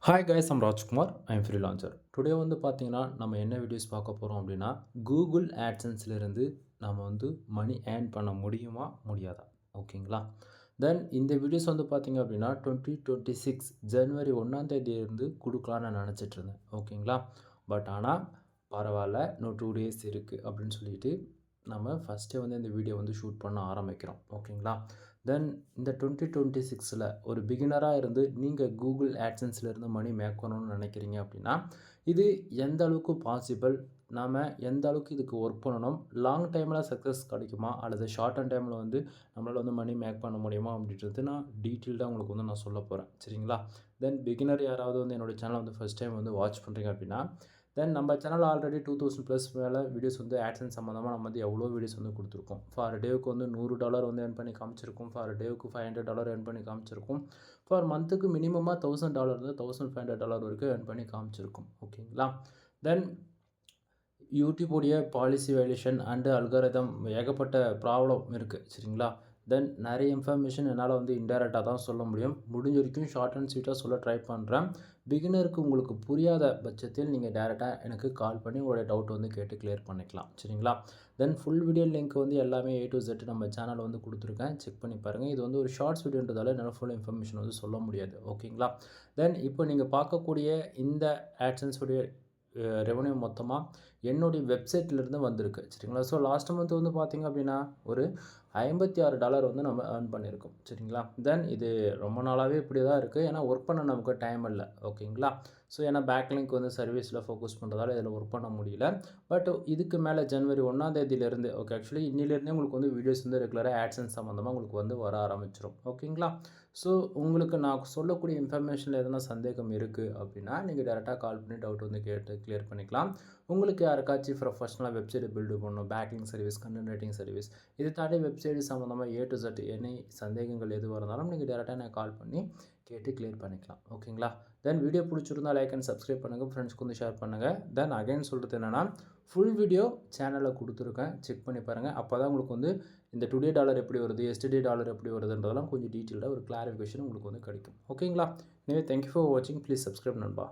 Hi guys, I'm Rajkumar. I'm freelancer. Today வந்து பார்த்தீங்கன்னா நம்ம என்ன வீடியோஸ் பார்க்க போகிறோம் அப்படின்னா, கூகுள் ஆட்சன்ஸ்லேருந்து நம்ம வந்து மணி ஏர்ன் பண்ண முடியுமா முடியாதா? ஓகேங்களா? தென் இந்த வீடியோஸ் வந்து பார்த்தீங்க அப்படின்னா 2026 ஜனவரி 1ஆம் தேதியிலிருந்து கொடுக்கலான்னு நான் நினச்சிட்டு இருந்தேன். ஓகேங்களா? பட் ஆனால் பரவாயில்ல, இன்னும் 2 டேஸ் இருக்குது அப்படின்னு சொல்லிட்டு நம்ம ஃபஸ்ட்டே வந்து இந்த வீடியோ வந்து ஷூட் பண்ண ஆரம்பிக்கிறோம். ஓகேங்களா? தென் இந்த 2026ல் ஒரு பிகினராக இருந்து நீங்கள் கூகுள் ஆட்சன்ஸ்லேருந்து மணி மேக் பண்ணணும்னு நினைக்கிறீங்க அப்படின்னா, இது எந்த அளவுக்கு பாசிபிள், நாம் எந்த அளவுக்கு இதுக்கு ஒர்க் பண்ணணும், லாங் டைமில் சக்ஸஸ் கிடைக்குமா அல்லது ஷார்ட் அண்ட் டைமில் வந்து நம்மளால் வந்து மணி மேக் பண்ண முடியுமா அப்படின்றது நான் டீட்டெயில்டாக உங்களுக்கு வந்து நான் சொல்ல போகிறேன். சரிங்களா? தென் பிகினர் யாராவது வந்து என்னோடய சேனலை வந்து ஃபஸ்ட் டைம் வந்து வாட்ச் பண்ணுறீங்க அப்படின்னா, தென் நம்ம சேனல் ஆல்ரெடி 2000+ மேலே வீடியோஸ் வந்து ஆட்சன்ஸ் சம்மந்தமாக நம்ம வந்து எவ்வளோ வீடியோஸ் வந்து கொடுத்துருக்கோம். ஃபார் டேவுக்கு வந்து $100 வந்து ஏர்ன் பண்ணி காமிச்சிருக்கோம். ஃபார் டேவுக்கு $500 ஏர்ன் பண்ணி காமிச்சிருக்கோம். ஃபார் மந்த்துக்கு மினிமமாக $1000 $1500 வரைக்கும் ஏர்ன் பண்ணி காமிச்சிருக்கோம். ஓகேங்களா? தென் யூடியூபுடைய பாலிசி வேல்யூஷன் அண்டு அல்காரிதம் ஏகப்பட்ட ப்ராப்ளம் இருக்குது. சரிங்களா? தென் நிறைய இன்ஃபர்மேஷன் என்னால் வந்து இன்டைரக்டாக தான் சொல்ல முடியும். முடிஞ்ச வரைக்கும் ஷார்ட் அண்ட் ஸ்வீட்டாக சொல்ல ட்ரை பண்ணுறேன். பிகினருக்கு உங்களுக்கு புரியாத பட்சத்தில் நீங்கள் டேரெக்டாக எனக்கு கால் பண்ணி உங்களுடைய டவுட் வந்து கேட்டு கிளியர் பண்ணிக்கலாம். சரிங்களா? தென் ஃபுல் வீடியோ லிங்க் வந்து எல்லாமே A to Z நம்ம சேனலில் வந்து கொடுத்துருக்கேன். செக் பண்ணி பாருங்கள். இது வந்து ஒரு ஷார்ட்ஸ் வீடியோன்றதால என்னால் ஃபுல் இன்ஃபர்மேஷன் வந்து சொல்ல முடியாது. ஓகேங்களா? தென் இப்போ நீங்கள் பார்க்கக்கூடிய இந்த ஆட்சன்ஸ் உடைய ரெவன்யூ மொத்தமாக என்னுடைய வெப்சைட்லேருந்து வந்திருக்கு. சரிங்களா? ஸோ லாஸ்ட் மந்த் வந்து பார்த்திங்க அப்படின்னா ஒரு $56 வந்து நம்ம ஏர்ன் பண்ணியிருக்கோம். சரிங்களா? தென் இது ரொம்ப நாளாகவே இப்படி தான் இருக்குது. ஏன்னா ஒர்க் பண்ண நமக்கு டைம் இல்லை. ஓகேங்களா? ஸோ ஏன்னா பேக்லிங்க் வந்து சர்வீஸில் ஃபோக்கஸ் பண்ணுறதால இதில் ஒர்க் பண்ண முடியல. பட் இதுக்கு மேலே ஜனவரி 1ஆம் தேதியிலேருந்து ஆக்சுவலி இன்னிலேருந்தே உங்களுக்கு வந்து வீடியோஸ் வந்து ரெகுலராக ஆட்சன்ஸ் சம்மந்தமாக உங்களுக்கு வந்து வர ஆரம்பிச்சிடும். ஓகேங்களா? ஸோ உங்களுக்கு நான் சொல்லக்கூடிய இன்ஃபர்மேஷனில் எதனா சந்தேகம் இருக்குது அப்படின்னா நீங்கள் டேரெக்டாக கால் பண்ணி டவுட் வந்து கேட்டு கிளியர் பண்ணிக்கலாம். உங்களுக்கு யாருக்காச்சும் ப்ரொஃபஷனலாக வெப்சைட் பில்டு பண்ணணும், packing service, content writing service, இதை தாண்டி வெப்சைட் சம்மந்தமாக A to Z எனி சந்தேகங்கள் எதுவாக இருந்தாலும் நீங்கள் டேரெக்டாக நான் கால் பண்ணி கேட்டு கிளியர் பண்ணிக்கலாம். ஓகேங்களா? தென் வீடியோ பிடிச்சிருந்தா லைக் அண்ட் சப்ஸ்கிரைப் பண்ணுங்கள், ஃப்ரெண்ட்ஸ்க்கு வந்து ஷேர் பண்ணுங்கள். தென் அகைன் சொல்கிறது என்னென்னா, ஃபுல் வீடியோ சேனலில் கொடுத்துருக்கேன், செக் பண்ணி பாருங்கள். அப்போ தான் உங்களுக்கு வந்து இந்த டுடே டாலர் எப்படி வருது, எஸ்டர்டே டாலர் எப்படி வருதுன்றதெல்லாம் கொஞ்சம் டீட்டெயிலாக ஒரு கிளாரிஃபிகேஷன் உங்களுக்கு வந்து கிடைக்கும். ஓகேங்களா? எனவே தேங்க்யூ ஃபார் வாட்சிங். ப்ளீஸ் சப்ஸ்கிரைப் நண்பா.